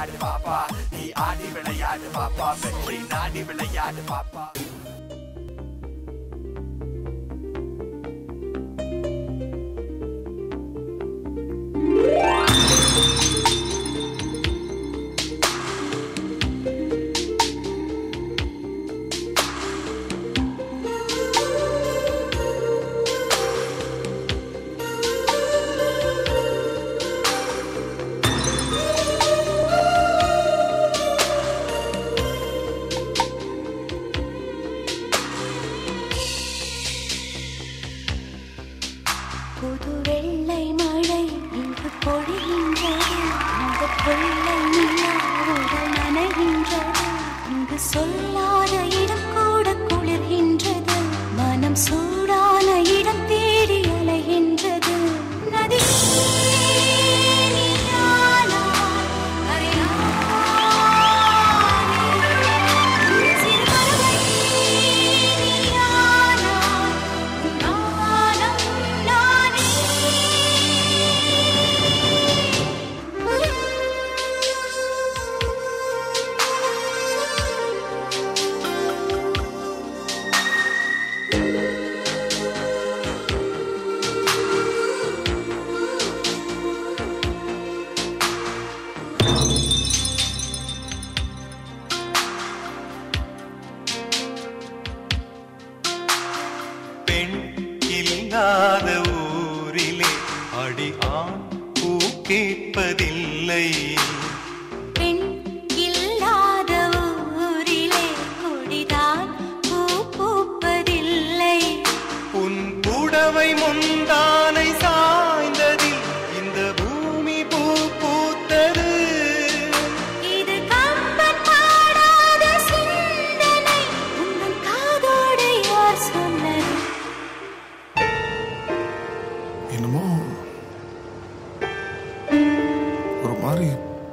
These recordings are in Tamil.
விளையாடு பாப்பா நீ ஆடி விளையாடு பாப்பா வெற்றி நாடி விளையாடு பாப்பா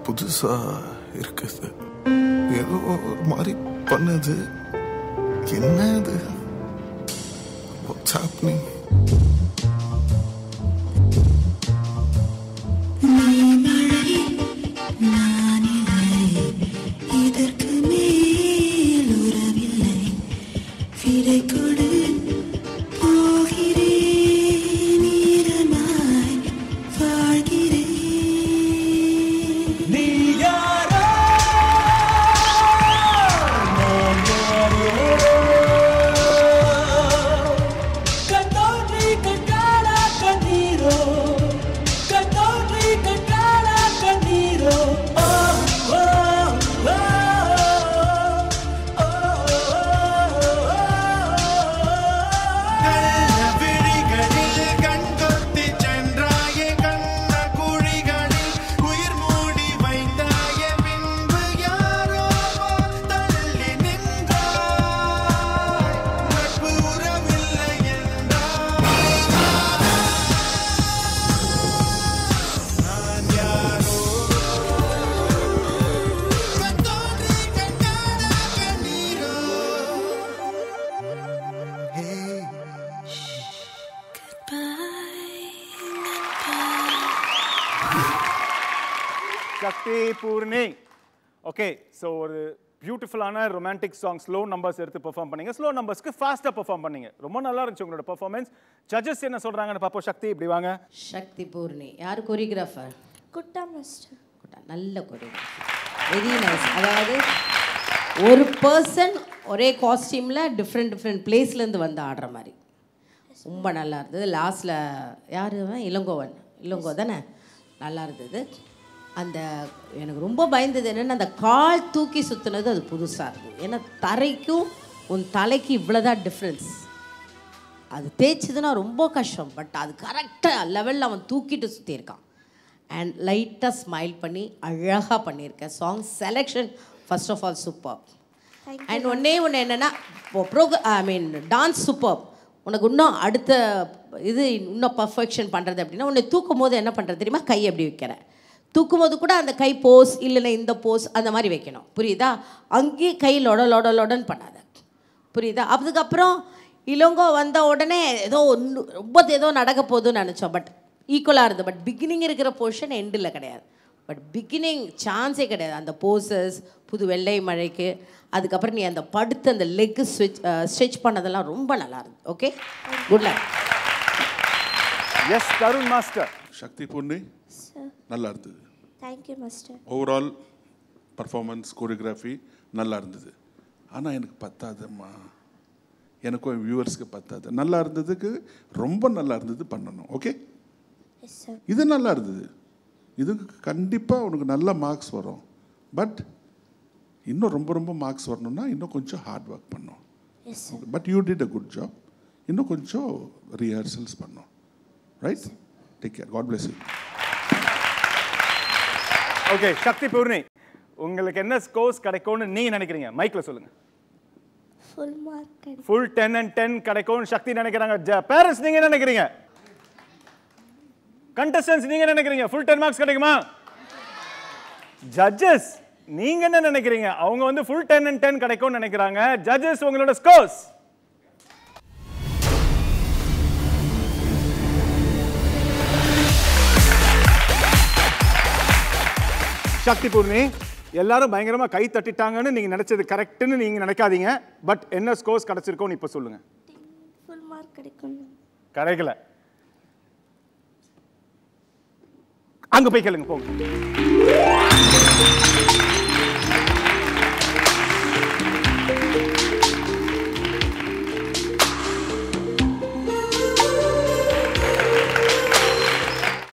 புதுசா இருக்குது ஏதோ ஒரு மாதிரி பண்ணுது என்னது What's happening? Shakti Purni. Okay, so ஒரு பியூட்டிஃபுல்லான ரொமான்டிக் சாங் ஸ்லோ நம்பர்ஸ் எடுத்து பெர்ஃபார்ம் பண்ணீங்க. ஸ்லோ நம்பர்ஸ்க்கு ஃபாஸ்ட்டாக பெர்ஃபார்ம் பண்ணீங்க. ரொம்ப நல்லா இருந்துச்சு உங்களோட பெர்ஃபார்மன்ஸ். ஜட்ஜஸ் என்ன சொல்கிறாங்கன்னு பார்ப்போம். சக்தி இப்படி வாங்க. சக்தி பூர்ணி யார் கொரியோகிராஃபர்? குட்டா மாஸ்டர். குட்டா நல்ல கொரியோகிராஃபர், வெரி நைஸ். அதாவது ஒரு பர்சன் ஒரே காஸ்டியூமில் டிஃப்ரெண்ட் பிளேஸ்லேருந்து வந்து ஆடுற மாதிரி ரொம்ப நல்லா இருந்தது. லாஸ்ட்டில் யார் இளங்கோ தானே, நல்லா இருந்தது. அந்த எனக்கு ரொம்ப பயந்தது என்னென்னா அந்த கால் தூக்கி சுற்றுனது, அது புதுசாக இருந்தது. ஏன்னா தரைக்கும் உன் தலைக்கு இவ்வளோதான் டிஃப்ரென்ஸ். அது தேய்ச்சதுன்னா ரொம்ப கஷ்டம், பட் அது கரெக்டாக லெவலில் அவன் தூக்கிட்டு சுற்றியிருக்கான். அண்ட் லைட்டாக ஸ்மைல் பண்ணி அழகாக பண்ணியிருக்கேன். Song selection first of all super. And ஒன்று என்னென்னா டான்ஸ் சூப்பர். உனக்கு இன்னும் அடுத்த இது இன்னும் பர்ஃபெக்ஷன் பண்ணுறது அப்படின்னா உன்னை தூக்கும் போது என்ன பண்ணுறது தெரியுமா, கை எப்படி வைக்கிறேன். தூக்கும் போது கூட அந்த கை போஸ் இல்லைன்னா இந்த போஸ் அந்த மாதிரி வைக்கணும், புரியுதா? அங்கேயே கை லொடன்னு பண்ணாத, புரியுதா? அதுக்கப்புறம் இளங்கோ வந்த உடனே ஏதோ ரொம்ப ஏதோ நடக்க போகுதுன்னு நினச்சோம், பட் ஈக்குவலாக இருந்தது. பட் பிகினிங் இருக்கிற போர்ஷன் எண்டில் கிடையாது. பட் பிகினிங் சான்ஸே கிடையாது. அந்த போசஸ், புது வெள்ளை மழைக்கு, அதுக்கப்புறம் நீ அந்த படுத்து அந்த லெக்கு ஸ்ட்ரெச் பண்ணதெல்லாம் ரொம்ப நல்லா இருந்தது. Okay, good luck. Yes Tarun master. Sakthi பொண்ணு நல்லா இருந்தது. Thank you master. Overall performance, choreography நல்லா இருந்தது. ஆனால் எனக்கு பத்தாதம்மா, எனக்கும் வியூவர்ஸ்க்கு பத்தாது. நல்லா இருந்ததுக்கு ரொம்ப நல்லா இருந்தது பண்ணணும். ஓகே, இது நல்லா இருந்தது. இதுக்கு கண்டிப்பாக உனக்கு நல்ல மார்க்ஸ் வரும். பட் இன்னும் ரொம்ப ரொம்ப மார்க்ஸ் வரணும்னா இன்னும் கொஞ்சம் ஹார்ட் ஒர்க் பண்ணணும். But you did a good job. இன்னும் கொஞ்சம் ரிஹர்சல்ஸ் பண்ணணும். Right, take care. God bless you. Okay, Sakthi Poorni, உங்களுக்கு என்ன ஸ்கோர்ஸ் கிடைக்கும்னு நீங்க நினைக்கிறீங்க? மைக்ல சொல்லுங்க. Full mark. ஃபுல் 10 and 10 கிடைக்கும்னு சக்தி நினைக்கிறாங்க. பேரண்ட்ஸ் நீங்க என்ன நினைக்கிறீங்க? கண்டஸ்டன்ட்ஸ் நீங்க என்ன நினைக்கிறீங்க? ஃபுல் 10 மார்க்ஸ் கிடைக்குமா? ஜட்ஜஸ் நீங்க என்ன நினைக்கிறீங்க? அவங்க வந்து ஃபுல் 10 and 10 கிடைக்கும்னு நினைக்கிறாங்க. ஜட்ஜஸ் உங்களோட ஸ்கோர்ஸ். சக்தி பூர்ணி, எல்லாரும் பயங்கரமா கை தட்டிட்டாங்கன்னு நீங்க நினைச்சது கரெக்ட்னு நீங்க நினைக்காதீங்க. பட் என்ன ஸ்கோர்ஸ் கிடைச்சிருக்கோன்னு இப்ப சொல்லுங்க. ஃபுல் மார்க் கிடைக்கும். கிடைக்கல. அங்க போய் கேளுங்க, போங்க.